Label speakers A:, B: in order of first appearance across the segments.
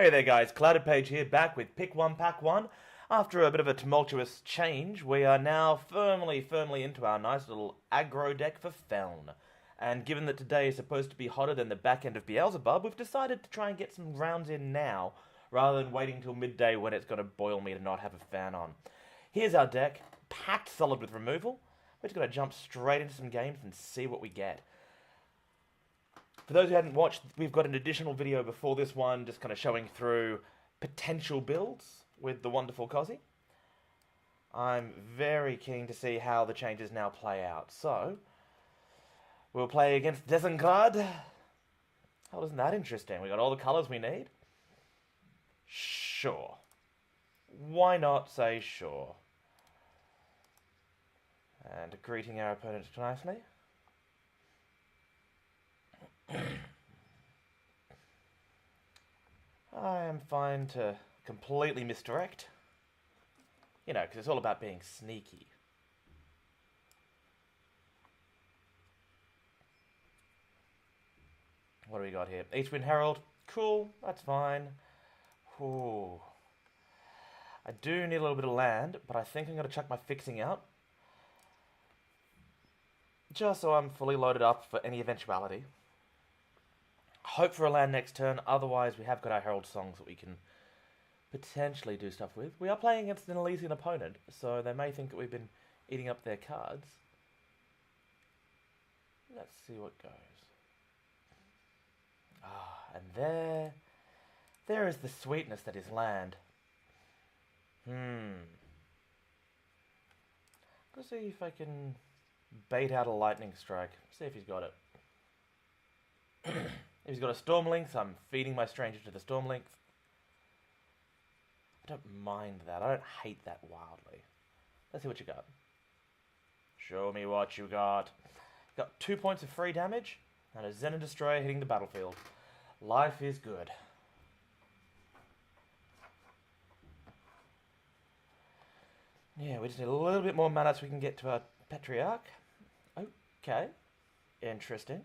A: Hey there guys, Clouded Page here, back with Pick One, Pack One. After a bit of a tumultuous change, we are now firmly into our nice little aggro deck for Feln. And given that today is supposed to be hotter than the back end of Beelzebub, we've decided to try and get some rounds in now, rather than waiting till midday when it's going to boil me to not have a fan on. Here's our deck, packed solid with removal. We're just going to jump straight into some games and see what we get. For those who hadn't watched, we've got an additional video before this one, just kind of showing through potential builds with the wonderful Cozzy. I'm very keen to see how the changes now play out. So, we'll play against Desengrad. How isn't that interesting? We got all the colours we need. Sure. Why not say sure? And greeting our opponent nicely. I am fine to completely misdirect. You know, because it's all about being sneaky. What do we got here? Eastwind Herald. Cool, that's fine. Ooh. I do need a little bit of land, but I think I'm going to chuck my fixing out. Just so I'm fully loaded up for any eventuality. Hope for a land next turn, otherwise we have got our Herald Songs that we can potentially do stuff with. We are playing against an Elysian opponent, so they may think that we've been eating up their cards. Let's see what goes. And there is the sweetness that is land. Let's see if I can bait out a lightning strike. See if he's got it. If he's got a Storm Lynx, I'm feeding my stranger to the Storm Lynx. I don't mind that. I don't hate that wildly. Let's see what you got. Show me what you got. Got 2 points of free damage and a Xenon Destroyer hitting the battlefield. Life is good. Yeah, we just need a little bit more mana so we can get to our Patriarch. Okay. Interesting.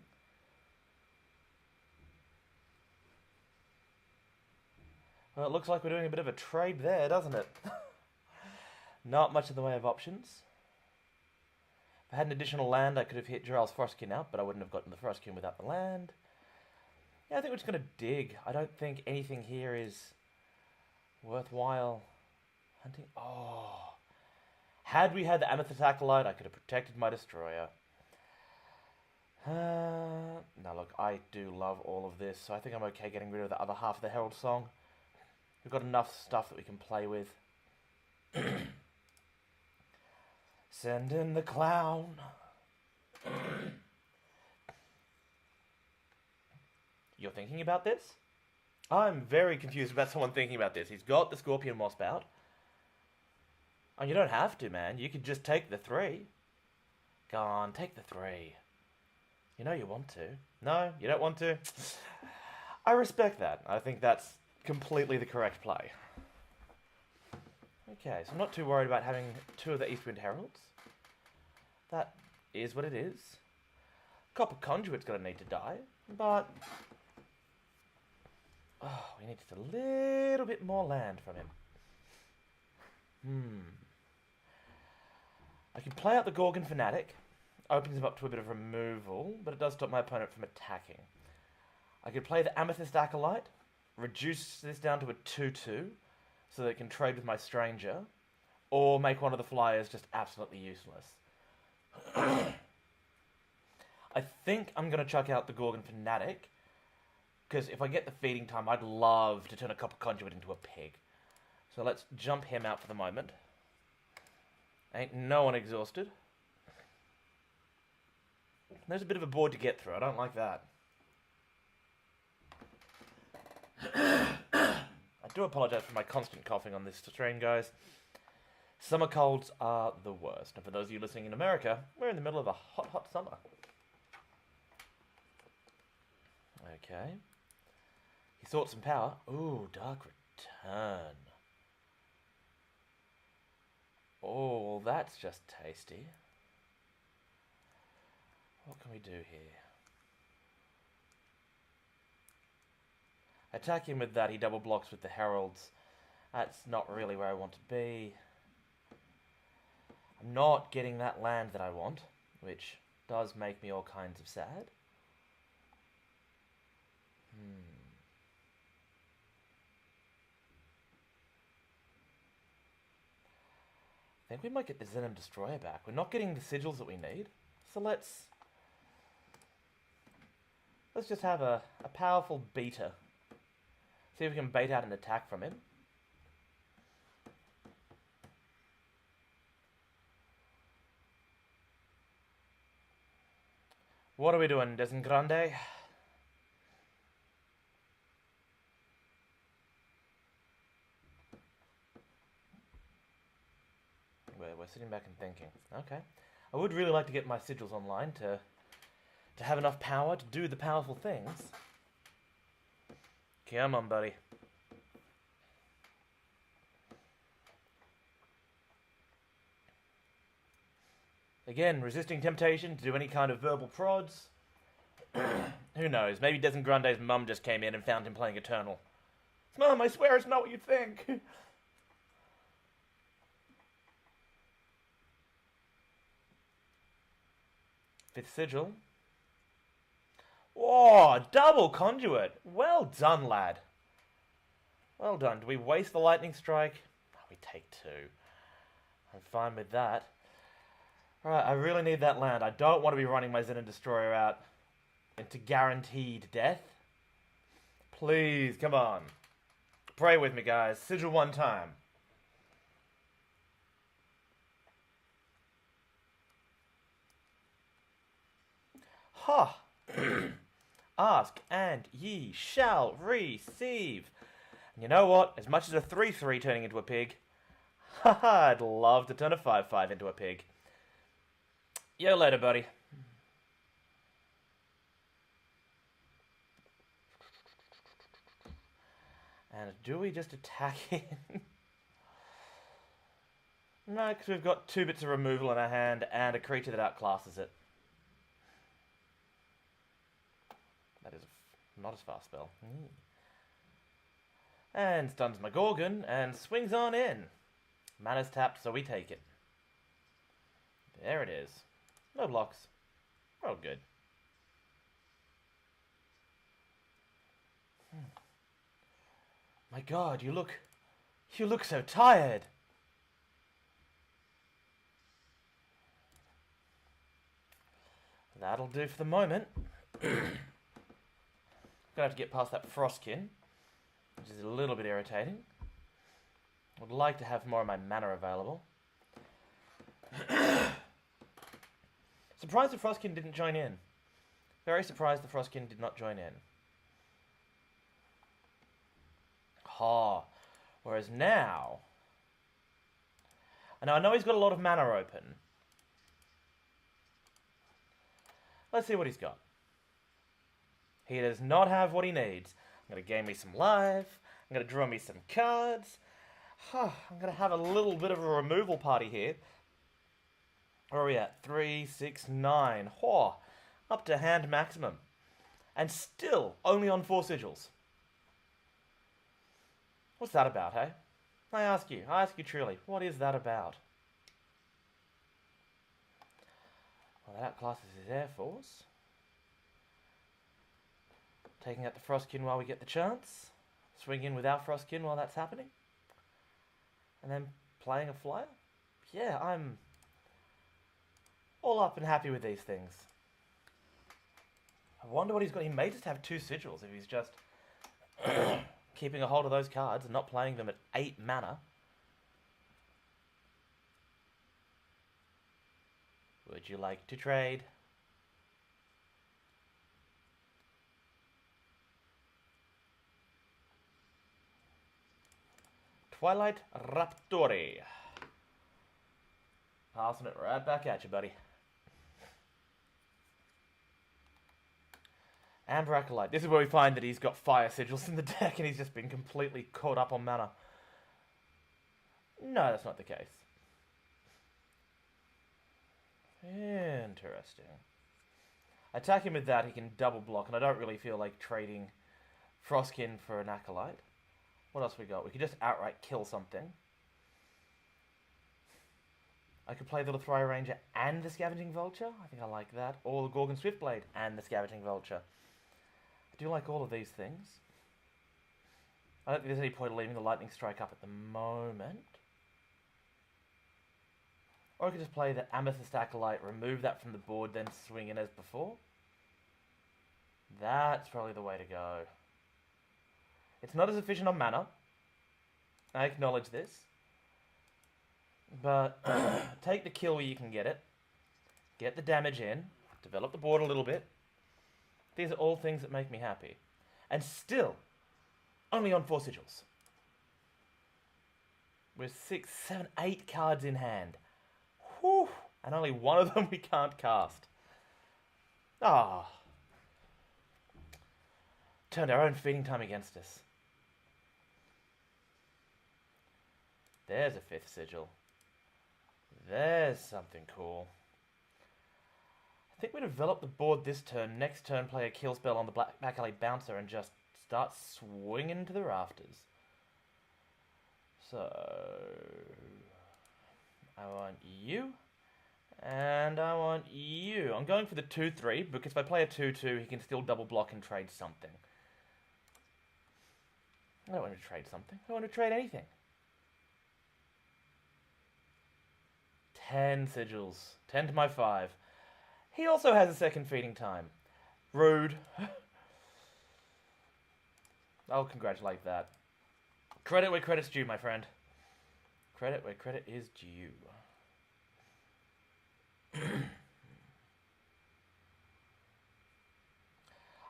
A: Well, it looks like we're doing a bit of a trade there, doesn't it? Not much in the way of options. If I had an additional land, I could have hit Jarl's Frostkin out, but I wouldn't have gotten the Frostkin without the land. Yeah, I think we're just going to dig. I don't think anything here is worthwhile hunting. Oh. Had we had the Amethyst Acolyte, I could have protected my Destroyer. Now look, I do love all of this, so I think I'm okay getting rid of the other half of the Herald Song. We've got enough stuff that we can play with. Send in the clown. You're thinking about this? I'm very confused about someone thinking about this. He's got the Scorpion Wasp out. And you don't have to, man. You could just take the 3. Go on, take the 3. You know you want to. No, you don't want to? I respect that. I think that's completely the correct play. Okay, so I'm not too worried about having 2 of the Eastwind Heralds. That is what it is. Copper Conduit's going to need to die, but we need just a little bit more land from him. I can play out the Gorgon Fanatic. Opens him up to a bit of removal, but it does stop my opponent from attacking. I could play the Amethyst Acolyte, reduce this down to a 2-2, so that it can trade with my stranger, or make one of the flyers just absolutely useless. I think I'm going to chuck out the Gorgon Fanatic, because if I get the feeding time, I'd love to turn a Copper Conduit into a pig. So let's jump him out for the moment. Ain't no one exhausted. There's a bit of a board to get through. I don't like that. I do apologise for my constant coughing on this stream, guys. Summer colds are the worst. And for those of you listening in America, we're in the middle of a hot, hot summer. Okay. He sought some power. Ooh, Dark Return. Oh, well, that's just tasty. What can we do here? Attack him with that, he double blocks with the Heralds. That's not really where I want to be. I'm not getting that land that I want, which does make me all kinds of sad. I think we might get the Xenon Destroyer back. We're not getting the sigils that we need. So let's just have a powerful beater. See if we can bait out an attack from him. What are we doing, Desengrande? We're sitting back and thinking. Okay. I would really like to get my sigils online to have enough power to do the powerful things. Come on, buddy. Again, resisting temptation to do any kind of verbal prods. Who knows? Maybe Desengrande's mum just came in and found him playing Eternal. Mum, I swear it's not what you think. Fifth sigil. Oh, double conduit. Well done, lad. Well done. Do we waste the lightning strike? Oh, we take 2. I'm fine with that. Alright, I really need that land. I don't want to be running my Xenon Destroyer out into guaranteed death. Please, come on. Pray with me, guys. Sigil one time. Ha! Ask and ye shall receive. And you know what? As much as a 3-3 turning into a pig, haha, I'd love to turn a 5-5 into a pig. Yo later, buddy. And do we just attack him? No, because we've got 2 bits of removal in our hand and a creature that outclasses it. That is not a fast spell. And stuns my Gorgon and swings on in. Mana's tapped, so we take it. There it is. No blocks. We're all good. My God, you look so tired. That'll do for the moment. Gonna have to get past that Frostkin, which is a little bit irritating. Would like to have more of my mana available. Surprised the Frostkin didn't join in. Very surprised the Frostkin did not join in. Ha. Whereas now... I know he's got a lot of mana open. Let's see what he's got. He does not have what he needs. I'm going to gain me some life. I'm going to draw me some cards. I'm going to have a little bit of a removal party here. Where are we at? 3, 6, 9. Up to hand maximum. And still only on 4 sigils. What's that about, hey? I ask you truly, what is that about? Well, that outclasses his Air Force. Taking out the Frostkin while we get the chance. Swing in with our Frostkin while that's happening. And then playing a flyer. Yeah, I'm all up and happy with these things. I wonder what he's got. He may just have 2 sigils if he's just keeping a hold of those cards and not playing them at 8 mana. Would you like to trade? Twilight Raptori. Passing it right back at you, buddy. Amber Acolyte. This is where we find that he's got fire sigils in the deck and he's just been completely caught up on mana. No, that's not the case. Interesting. Attack him with that, he can double block, and I don't really feel like trading Frostkin for an Acolyte. What else we got? We could just outright kill something. I could play the Lithrai Ranger and the Scavenging Vulture. I think I like that. Or the Gorgon Swiftblade and the Scavenging Vulture. I do like all of these things. I don't think there's any point of leaving the Lightning Strike up at the moment. Or I could just play the Amethyst Acolyte, remove that from the board, then swing in as before. That's probably the way to go. It's not as efficient on mana. I acknowledge this. But take the kill where you can get it. Get the damage in. Develop the board a little bit. These are all things that make me happy. And still, only on 4 sigils. With 6, 7, 8 cards in hand. Whew. And only one of them we can't cast. Ah. Turned our own feeding time against us. There's a 5th sigil. There's something cool. I think we develop the board this turn. Next turn, play a kill spell on the back alley bouncer and just start swinging to the rafters. So, I want you, and I want you. I'm going for the 2-3 because if I play a 2-2, he can still double block and trade something. I don't want to trade something. I don't want to trade anything. 10 sigils. 10 to my 5. He also has a second feeding time. Rude. I'll congratulate that. Credit where credit's due, my friend. Credit where credit is due.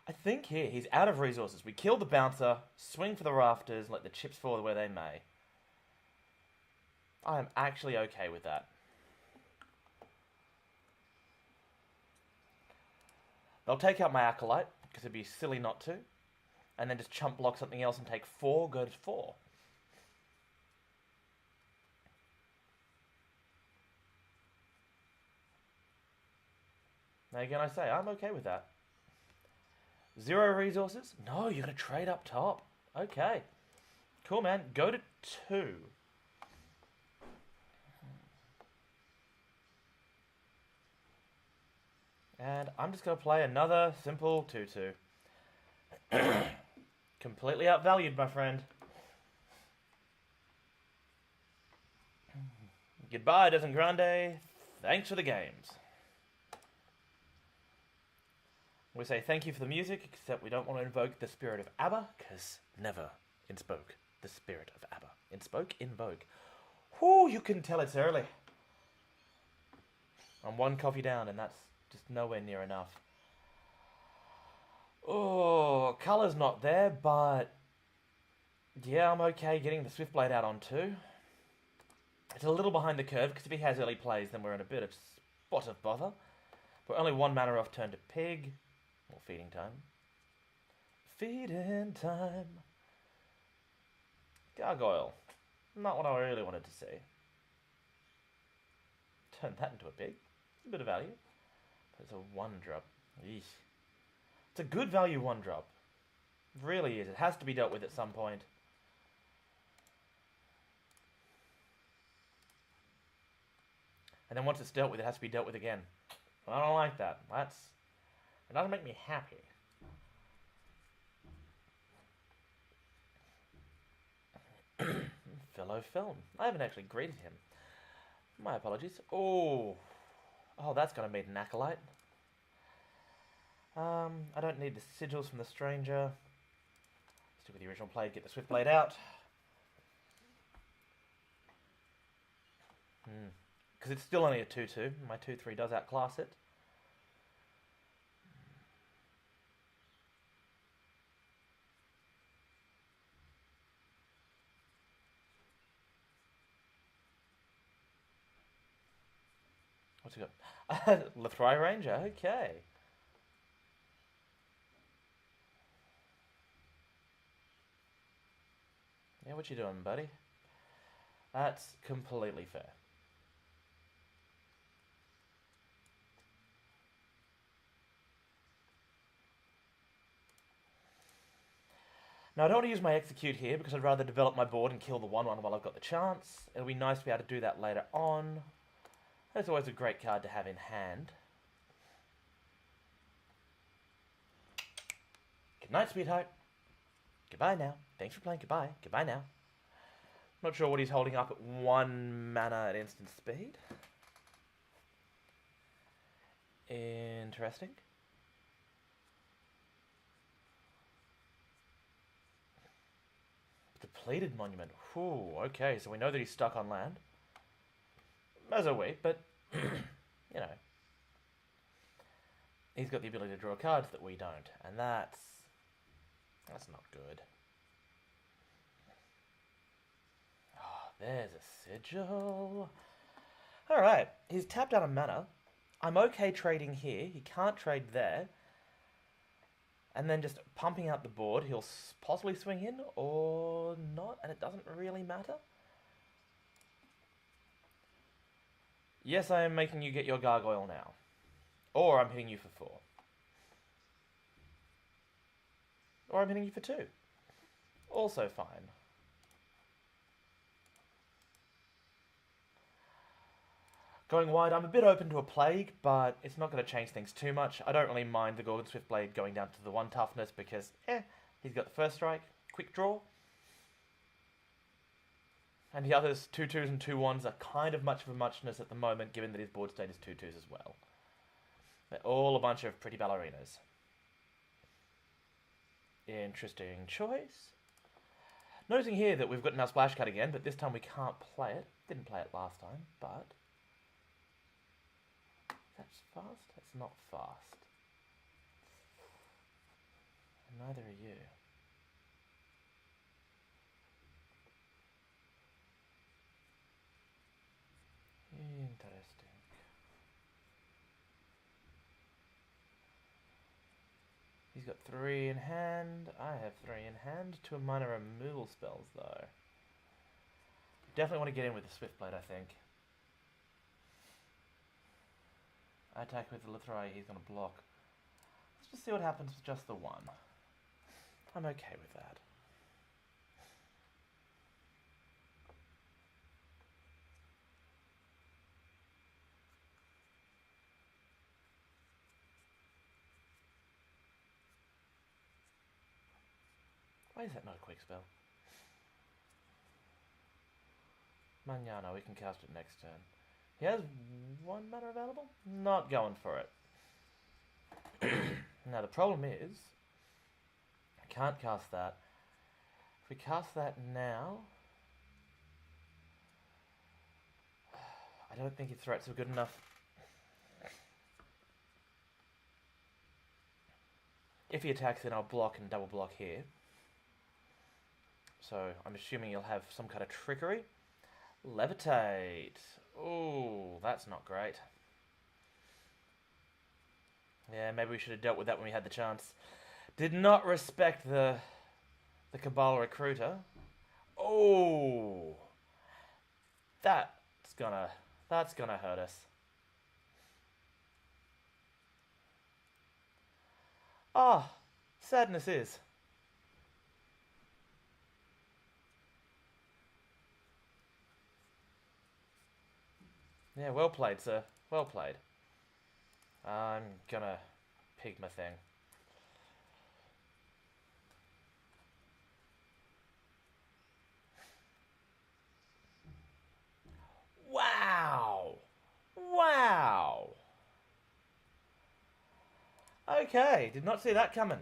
A: I think here he's out of resources. We kill the bouncer, swing for the rafters, let the chips fall where they may. I am actually okay with that. They'll take out my Acolyte, because it'd be silly not to. And then just chump block something else and take 4, go to 4. Now again I say, I'm okay with that. 0 resources? No, you're going to trade up top. Okay. Cool, man. Go to 2. And I'm just going to play another simple 2-2. Completely outvalued, my friend. Goodbye, Desmond Grande. Thanks for the games. We say thank you for the music, except we don't want to invoke the spirit of ABBA, because never inspoke the spirit of ABBA. Invoke. Whoo, you can tell it's early. I'm 1 coffee down, and that's just nowhere near enough. Oh, colour's not there, but yeah, I'm okay getting the Swiftblade out on 2. It's a little behind the curve, because if he has early plays, then we're in a bit of spot of bother. We're only 1 mana off turn to Pig. Or feeding time. Feeding time. Gargoyle. Not what I really wanted to see. Turn that into a Pig. It's a bit of value. But it's a 1-drop. Eesh. It's a good value 1-drop. It really is. It has to be dealt with at some point. And then once it's dealt with, it has to be dealt with again. I don't like that. It doesn't make me happy. Fellow Feln. I haven't actually greeted him. My apologies. Oh, that's going to mean an Acolyte. I don't need the sigils from the Stranger. Stick with the original play, get the Swiftblade out. Because it's still only a 2-2. My 2-3 does outclass it. What's he got? Lithrai Ranger, okay. Yeah, what you doing, buddy? That's completely fair. Now, I don't want to use my execute here because I'd rather develop my board and kill the 1/1 while I've got the chance. It'll be nice to be able to do that later on. That's always a great card to have in hand. Good night, sweetheart. Goodbye now. Thanks for playing. Goodbye. Goodbye now. Not sure what he's holding up at 1 mana at instant speed. Interesting. Depleted Monument. Whew, okay, so we know that he's stuck on land. As are we, but, you know. He's got the ability to draw cards that we don't, and that's not good. Oh, there's a sigil. Alright, he's tapped out a mana. I'm okay trading here. He can't trade there. And then just pumping out the board, he'll possibly swing in or not, and it doesn't really matter. Yes, I am making you get your gargoyle now. Or I'm hitting you for 4. Or I'm hitting you for 2. Also fine. Going wide, I'm a bit open to a Plague, but it's not going to change things too much. I don't really mind the Gorgon Swiftblade going down to the 1 toughness because, he's got the first strike, quick draw. And the others, 2/2s and 2/1s, are kind of much of a muchness at the moment, given that his board state is 2/2s as well. They're all a bunch of pretty ballerinas. Interesting choice. Noticing here that we've got our splash card again, but this time we can't play it. Didn't play it last time, but... That's fast? It's not fast. And neither are you. Interesting. He's got 3 in hand. I have 3 in hand. 2 minor removal spells, though. Definitely want to get in with the Swiftblade, I think. I attack with the Lithrai, he's going to block. Let's just see what happens with just the 1. I'm okay with that. Why is that not a quick spell? Manana, we can cast it next turn. He has 1 mana available? Not going for it. Now the problem is, I can't cast that. If we cast that now, I don't think his threats are good enough. If he attacks, then I'll block and double block here. So I'm assuming he'll have some kind of trickery. Levitate. Oh, that's not great. Yeah, maybe we should have dealt with that when we had the chance. Did not respect the Cabal Recruiter. Oh, that's gonna hurt us. Ah, sadness is. Yeah, well played, sir. Well played. I'm gonna pig my thing. Wow! Wow! Okay, did not see that coming.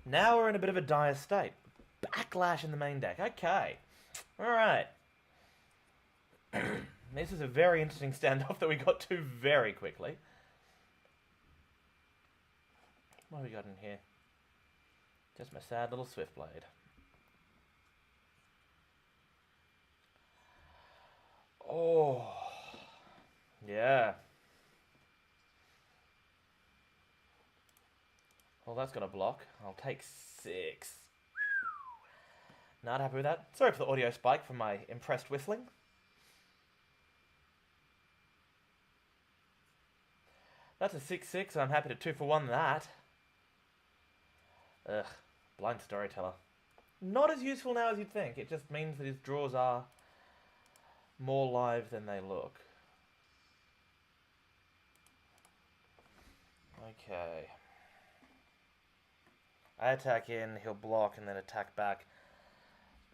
A: Now we're in a bit of a dire state. Backlash in the main deck. Okay. Alright. This is a very interesting standoff that we got to very quickly. What have we got in here? Just my sad little Swiftblade. Oh. Yeah. Well, that's got a block. I'll take 6. Not happy with that. Sorry for the audio spike from my impressed whistling. That's a 6/6. I'm happy to 2 for 1 that. Ugh. Blind Storyteller. Not as useful now as you'd think. It just means that his draws are more live than they look. Okay. I attack in, he'll block, and then attack back.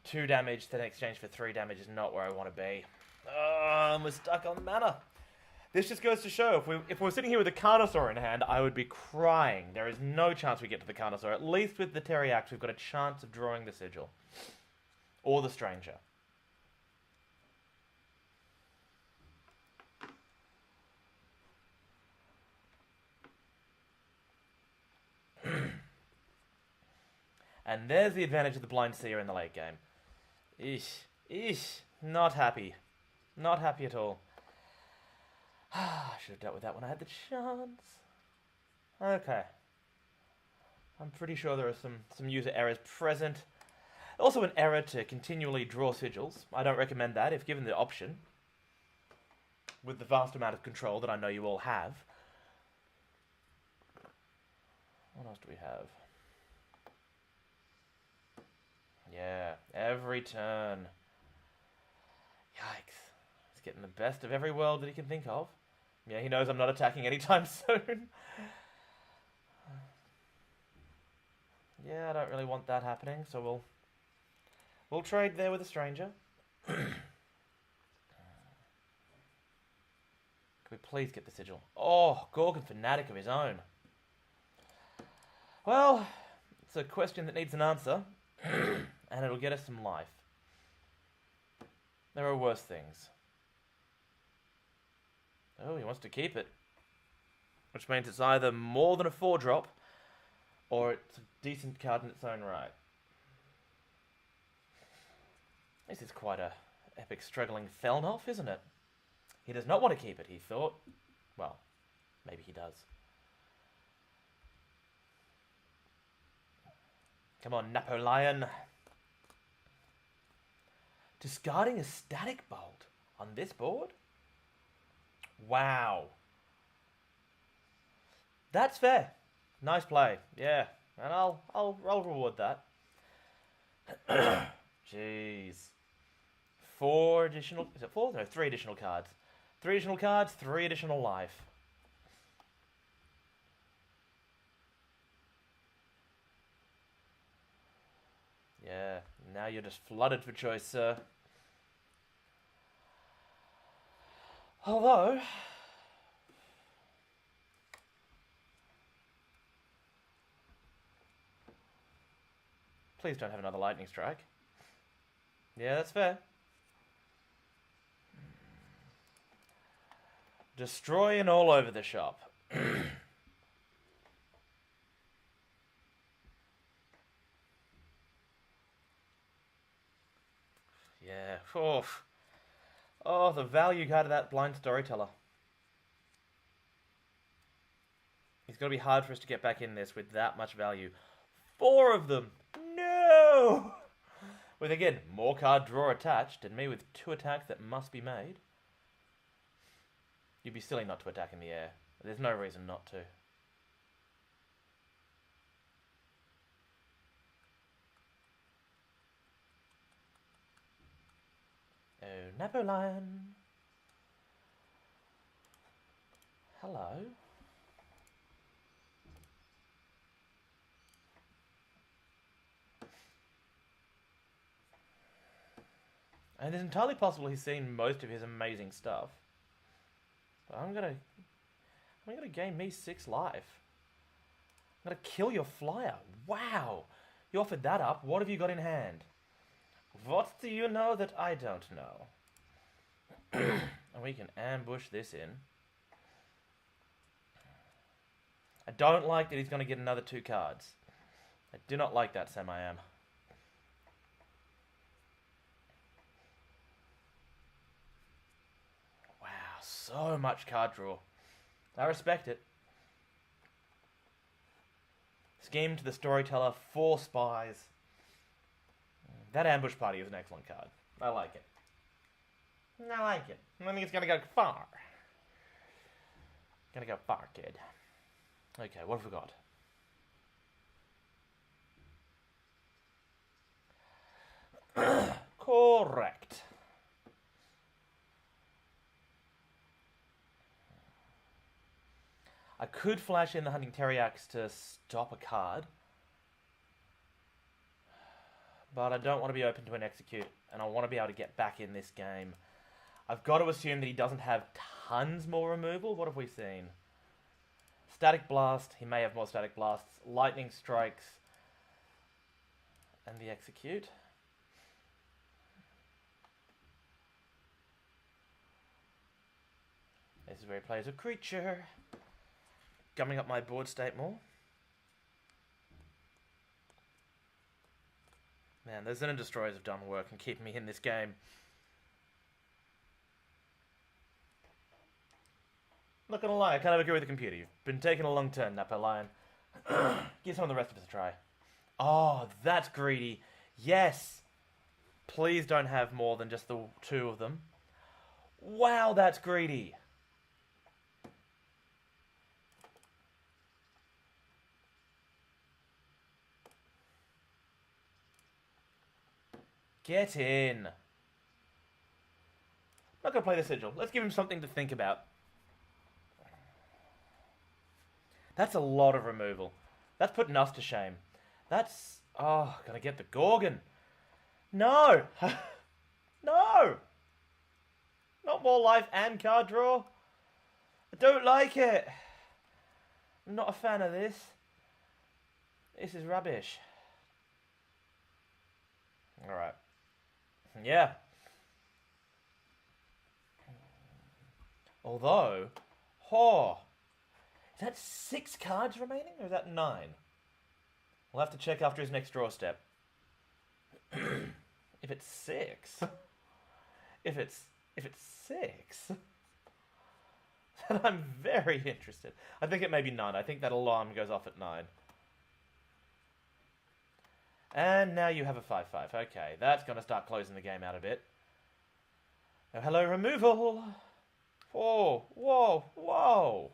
A: 2 damage, then exchange for 3 damage is not where I want to be. Oh, we're stuck on mana. This just goes to show, if we're sitting here with a Carnosaur in hand, I would be crying. There is no chance we get to the Carnosaur. At least with the Teriax, we've got a chance of drawing the Sigil. Or the Stranger. And there's the advantage of the Blind Seer in the late game. Eesh. Not happy. Not happy at all. I should have dealt with that when I had the chance. Okay. I'm pretty sure there are some user errors present. Also an error to continually draw sigils. I don't recommend that if given the option. With the vast amount of control that I know you all have. What else do we have? Yeah, every turn. Yikes. He's getting the best of every world that he can think of. Yeah, he knows I'm not attacking anytime soon. Yeah, I don't really want that happening, so we'll trade there with a stranger. Can we please get the sigil? Oh, Gorgon Fanatic of his own. Well, it's a question that needs an answer. And it'll get us some life. There are worse things. Oh, he wants to keep it. Which means it's either more than a 4-drop, or it's a decent card in its own right. This is quite a epic struggling Felnoff, isn't it? He does not want to keep it, he thought. Well, maybe he does. Come on, Napoleon. Discarding a Static Bolt on this board? Wow. That's fair. Nice play. Yeah. And I'll reward that. Jeez. 4 additional... Is it 4? No, 3 additional cards. 3 additional cards, 3 additional life. Yeah, now you're just flooded for choice, sir. Although... Please don't have another lightning strike. Yeah, that's fair. Destroying all over the shop. Yeah. Oh, the value card of that Blind Storyteller. It's going to be hard for us to get back in this with that much value. 4 of them! No! With, again, more card draw attached, and me with 2 attacks that must be made. You'd be silly not to attack in the air. There's no reason not to. Oh, Napoleon. Hello. And it's entirely possible he's seen most of his amazing stuff. But I'm gonna gain me 6 life. I'm gonna kill your flyer. Wow! You offered that up. What have you got in hand? What do you know that I don't know? And we can ambush this in. I don't like that he's going to get another 2 cards. I do not like that, Sam-I-Am. Wow, so much card draw. I respect it. Scheme to the Storyteller, 4 spies. That Ambush Party is an excellent card. I like it. I like it. I think it's gonna go far. Gonna go far, kid. Okay, what have we got? could flash in the Hunting Teriax to stop a card. But I don't want to be open to an execute, and I want to be able to get back in this game. I've got to assume that he doesn't have tons more removal. What have we seen? Static Blast. He may have more Static Blasts. Lightning Strikes. And the execute. This is where he plays a creature. Gumming up my board state more. Man, those Zen and Destroyers have done work in keeping me in this game. Not gonna lie, I kind of agree with the computer. You've been taking a long turn, Napo Lion. Give some of the rest of us a try. Oh, that's greedy. Yes! Please don't have more than just the 2 of them. Wow, that's greedy. Get in. Not going to play the Sigil. Let's give him something to think about. That's a lot of removal. That's putting us to shame. That's... Oh, going to get the Gorgon. No! No! Not more life and card draw. I don't like it. I'm not a fan of this. This is rubbish. Alright. Yeah. Although, is that 6 cards remaining, or is that 9? We'll have to check after his next draw step. If it's 6, if it's 6, then I'm very interested. I think it may be 9. I think that alarm goes off at 9. And now you have a 5/5. Okay, that's going to start closing the game out a bit. Oh, hello, removal. Whoa, whoa, whoa.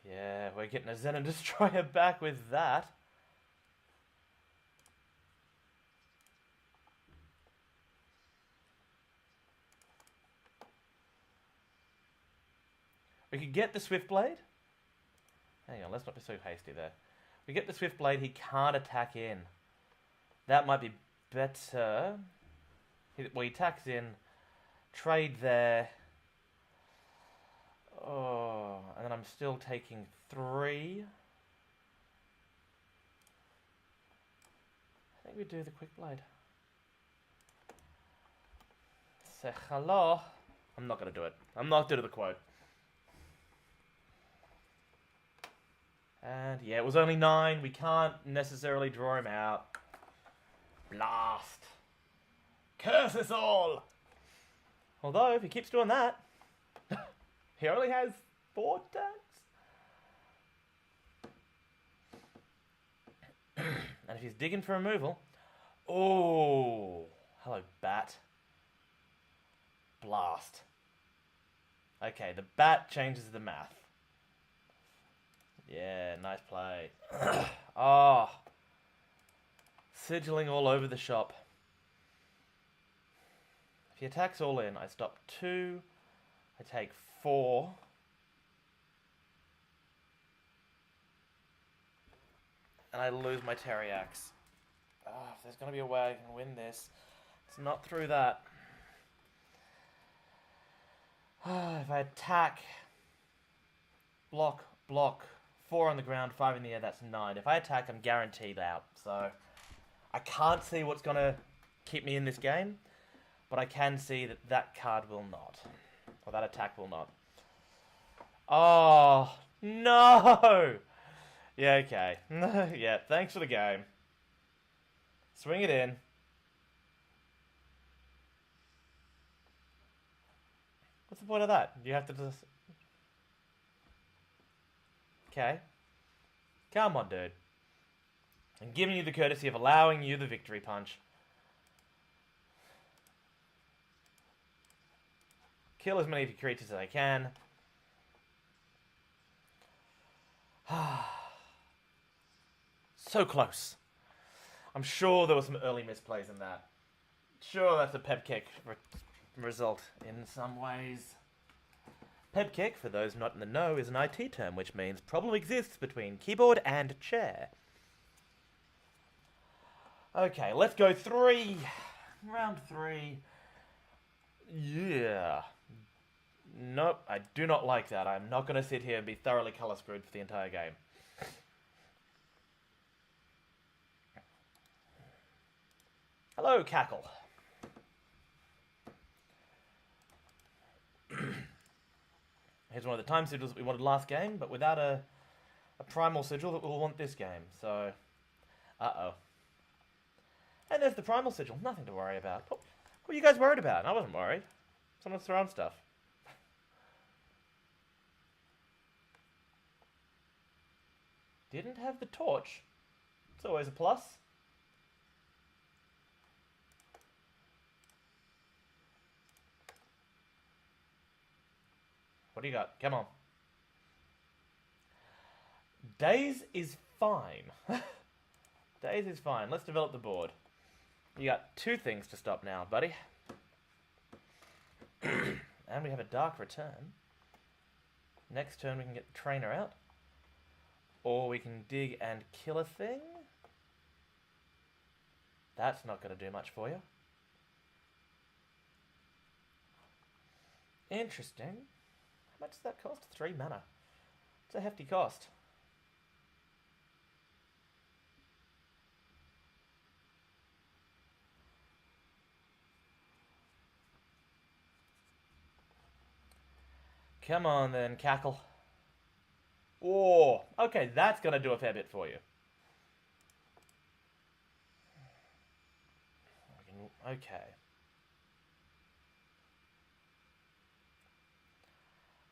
A: Yeah, we're getting a Zen and Destroyer back with that. We could get the Swiftblade. Hang on, let's not be so hasty there. We get the Swiftblade, he can't attack in. That might be better. Well, he attacks in. Trade there. Oh, and then I'm still taking 3. I think we do the Quick Blade. Say hello. I'm not going to do it. I'm not doing the quote. And yeah, it was only 9. We can't necessarily draw him out. Blast. Curse us all. Although, if he keeps doing that, he only has 4 turns. And if he's digging for removal... Oh, hello, Bat. Blast. Okay, the Bat changes the math. Yeah, nice play. Oh. Sigilling all over the shop. If he attacks all in, I stop 2. I take 4. And I lose my Teriax. Oh, if there's going to be a way I can win this, it's not through that. If I attack, block, 4 on the ground, 5 in the air, that's 9. If I attack, I'm guaranteed out. So, I can't see what's going to keep me in this game, but I can see that that card will not. Or that attack will not. Oh, no! Yeah, okay. Yeah, thanks for the game. Swing it in. What's the point of that? You have to just... Okay. Come on, dude. I'm giving you the courtesy of allowing you the victory punch. Kill as many of your creatures as I can. So close. I'm sure there were some early misplays in that. Sure, that's a pep kick result in some ways. Peb kick, for those not in the know, is an IT term which means problem exists between keyboard and chair. Okay, let's go 3. Round 3. Yeah. Nope, I do not like that. I'm not going to sit here and be thoroughly colour screwed for the entire game. Hello, Cackle. Here's one of the time sigils that we wanted last game, but without a primal sigil that we'll want this game, so... Uh-oh. And there's the primal sigil. Nothing to worry about. What were you guys worried about? I wasn't worried. Someone's throwing stuff. Didn't have the torch. It's always a plus. What do you got? Come on. Days is fine. Days is fine. Let's develop the board. You got 2 things to stop now, buddy. And we have a dark return. Next turn we can get the trainer out. Or we can dig and kill a thing. That's not going to do much for you. Interesting. How much does that cost? 3 mana. It's a hefty cost. Come on then, Cackle. Oh, okay, that's going to do a fair bit for you. Okay.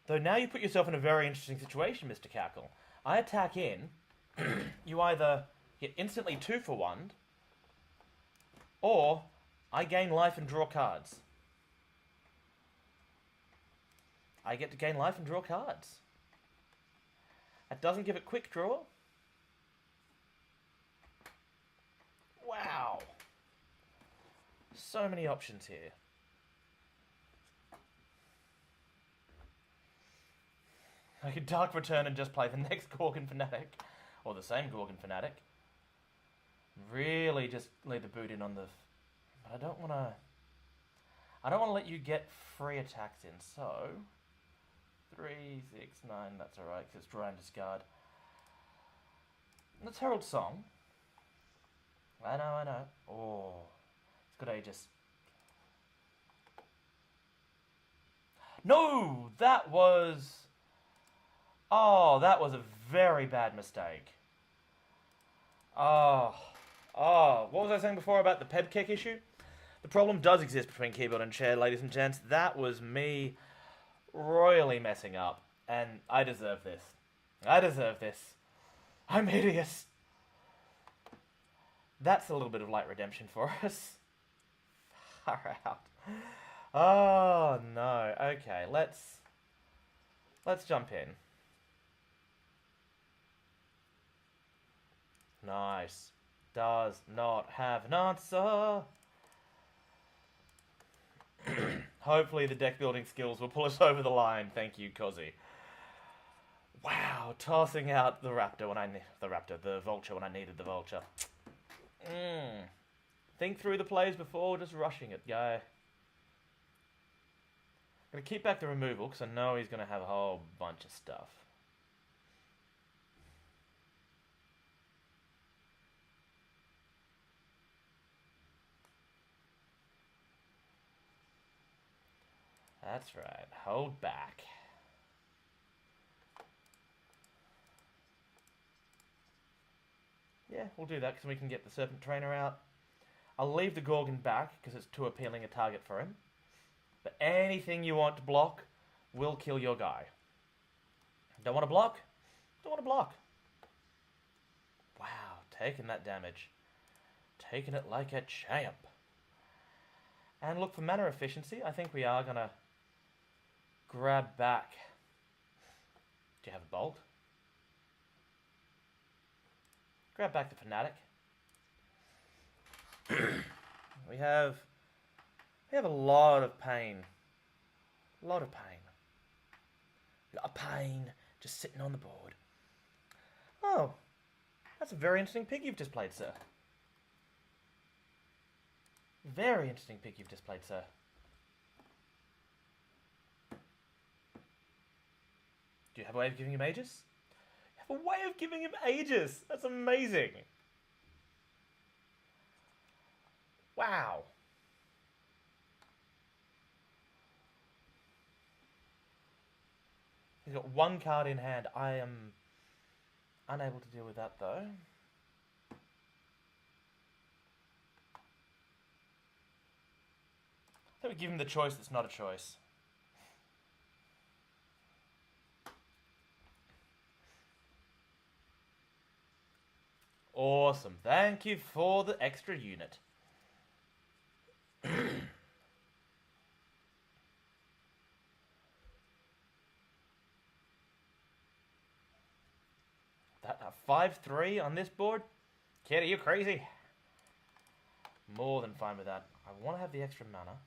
A: Though now you put yourself in a very interesting situation, Mr. Cackle. I attack in, you either get instantly 2 for 1, or I gain life and draw cards. I get to gain life and draw cards. That doesn't give it quick draw. Wow. So many options here. I could Dark Return and just play the next Gorgon Fanatic. Or the same Gorgon Fanatic. Really just leave the boot in on the... But I don't want to... I don't want to let you get free attacks in, so... 3, 6, 9, that's alright, because it's draw and discard. Let's Herald Song. I know. Oh, it's good Aegis. No! That was... Oh, that was a very bad mistake. Oh, what was I saying before about the Peb kick issue? The problem does exist between keyboard and chair, ladies and gents. That was me royally messing up, and I deserve this. I'm hideous. That's a little bit of light redemption for us. Far out. Oh no. Okay, let's jump in. Nice. Does not have an answer. Hopefully the deck building skills will pull us over the line. Thank you, Cozzy. Wow, tossing out the raptor when the vulture when I needed the vulture. Think through the plays before just rushing it, guy. I'm gonna keep back the removal because I know he's gonna have a whole bunch of stuff. That's right. Hold back. Yeah, we'll do that because we can get the Serpent Trainer out. I'll leave the Gorgon back because it's too appealing a target for him. But anything you want to block will kill your guy. Don't want to block? Don't want to block. Wow, taking that damage. Taking it like a champ. And look, for mana efficiency, I think we are going to grab back. Do you have a bolt? Grab back the Fanatic. We have a lot of pain. A lot of pain. A pain, just sitting on the board. Oh, that's a very interesting pig you've just played, sir. Very interesting pig you've just played, sir. Do you have a way of giving him ages? You have a way of giving him ages! That's amazing! Wow. He's got one card in hand. I am unable to deal with that, though. I think we give him the choice that's not a choice. Awesome. Thank you for the extra unit. That 5-3 on this board? Kid, are you crazy? More than fine with that. I want to have the extra mana.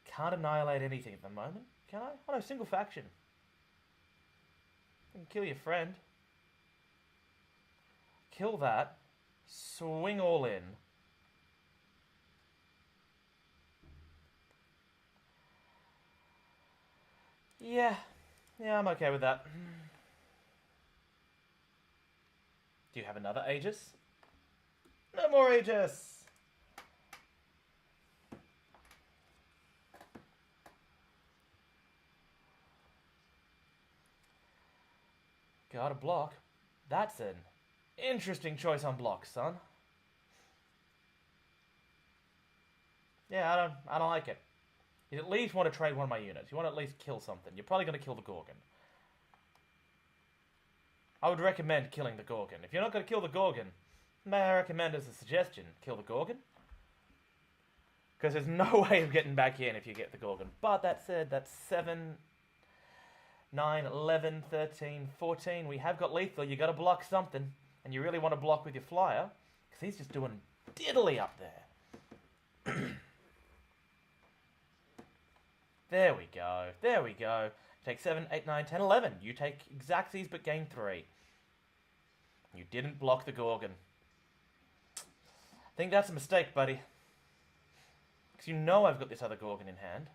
A: Can't annihilate anything at the moment, can I? Oh no, single faction. You can kill your friend. Kill that. Swing all in. Yeah, I'm okay with that. Do you have another Aegis? No more Aegis! Got a block. That's an interesting choice on block, son. Yeah, I don't like it. You at least want to trade one of my units. You want to at least kill something. You're probably going to kill the Gorgon. I would recommend killing the Gorgon. If you're not going to kill the Gorgon, may I recommend as a suggestion, kill the Gorgon? Because there's no way of getting back in if you get the Gorgon. But that said, that's 7, 9, 11, 13, 14. We have got lethal. You got to block something. And you really want to block with your flyer. Because he's just doing diddly up there. There we go. There we go. Take 7, 8, 9, 10, 11. You take Xaxes but gain 3. You didn't block the Gorgon. I think that's a mistake, buddy. Because you know I've got this other Gorgon in hand.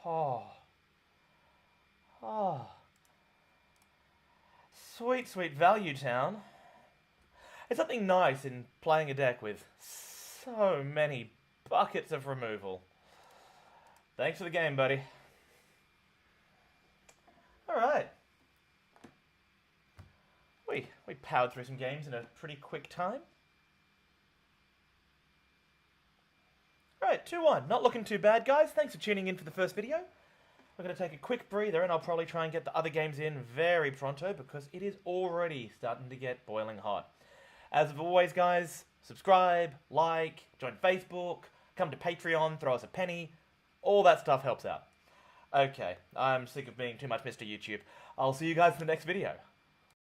A: Oh. Sweet, sweet Value Town. It's something nice in playing a deck with so many buckets of removal. Thanks for the game, buddy. Alright. We powered through some games in a pretty quick time. Alright, 2-1. Not looking too bad, guys. Thanks for tuning in for the first video. We're going to take a quick breather and I'll probably try and get the other games in very pronto because it is already starting to get boiling hot. As always, guys, subscribe, like, join Facebook, come to Patreon, throw us a penny. All that stuff helps out. Okay, I'm sick of being too much Mr. YouTube. I'll see you guys in the next video.